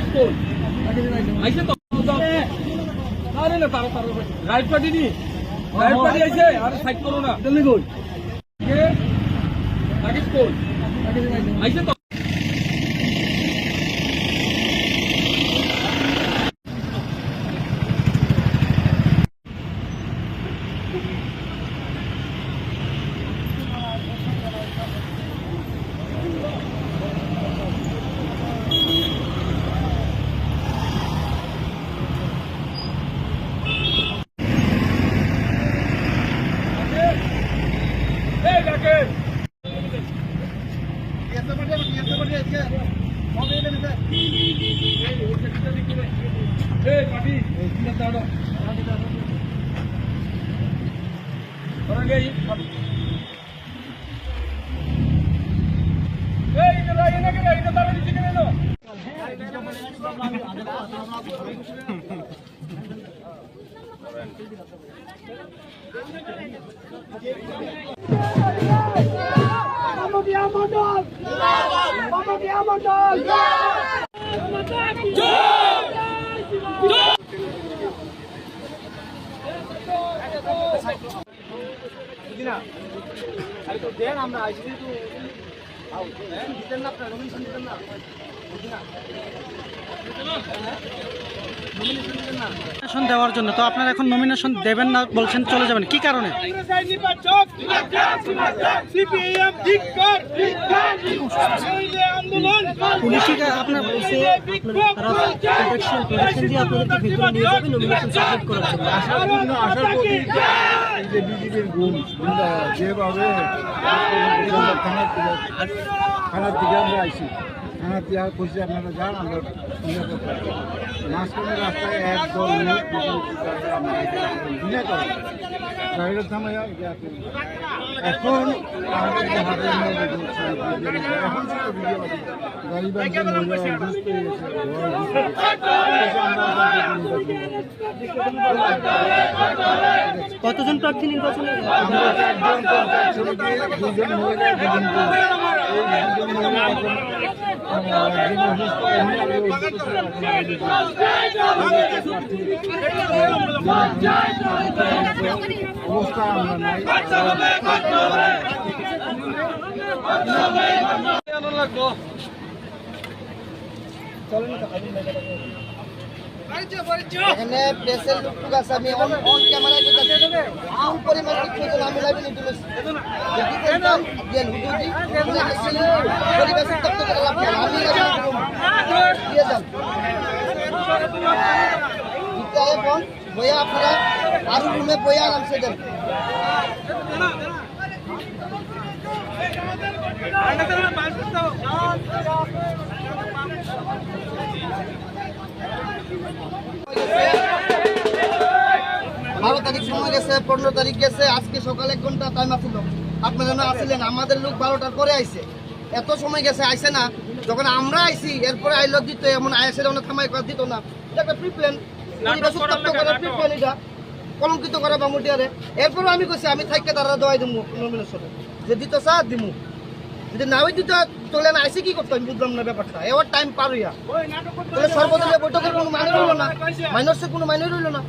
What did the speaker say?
School আইছে তো আরে না তারা রাইট পার্টি নি রাইট পার্টি আইছে আরে সাইড করো না জলদি কই কে আগে স্কুল আইছে তো আমরা আইসি দিতেন না আপনার নমিনেশন দিতেন না নমিনেশন দেওয়ার জন্য তো আপনারা এখন নমিনেশন দেবেন না বলছেন, চলে যাবেন কি কারণে? পুলিশ আপনার বলছে তারা প্রোটেকশন দিয়ে আপনাদেরকে ভিতরে নিয়ে যাবে নমিনেশন সাবমিট করার জন্য। আশা করি যে বিজেপির গুণ যেভাবে থানার দিকে আমরা আইসি, থানার দিয়ে করছি আপনারা যান, আমরা মাঝখানে রাস্তায় একদল লোক ড্রাইভার থামাই এখন কতজন প্রার্থী নির্বাচনে? অবস্থা আমরা নাই এখানে প্রেসের লোক আছে, আমি অন ক্যামেরায় ফুল পরিমাণ কিছু আমি লাইভে নিতে বলছি পরিবেশ উত্তপ্ত করে লাভ নেই, আমি দিয়ে যান এখন বইয়া আপনারা আরো রুমে বইয়া আরামসে দেন। বারো তারিখ সময় গেছে, 15 তারিখ গেছে, আজকে সকালে 1 ঘন্টা টাইম আসছিল, আপনারা না আসলেন, আমাদের লোক 12টার পরে আইছে, এত সময় গেছে আইসে না, যখন আমরা আইছি এরপরে আইল দিত, এমন আইসে যেমন থামাই করা দিত না, এটা একটা প্রিপ্ল্যান প্রিপ্ল্যান, এটা কলঙ্কিত করা বামুটিয়ারে। এরপরে আমি কইছি আমি থাকতে তারা দেওয়াই দিমু নমিনেশনে, যে দিত চা দিমু, যদি না ওই দিত চলে না আইসি কি করতো আমি বুঝলাম না ব্যাপারটা, এবার টাইম পার হইয়া তাহলে সর্বদলীয় বৈঠকের কোনো মানে রইল না, মাইনসের কোনো মানে রইল না।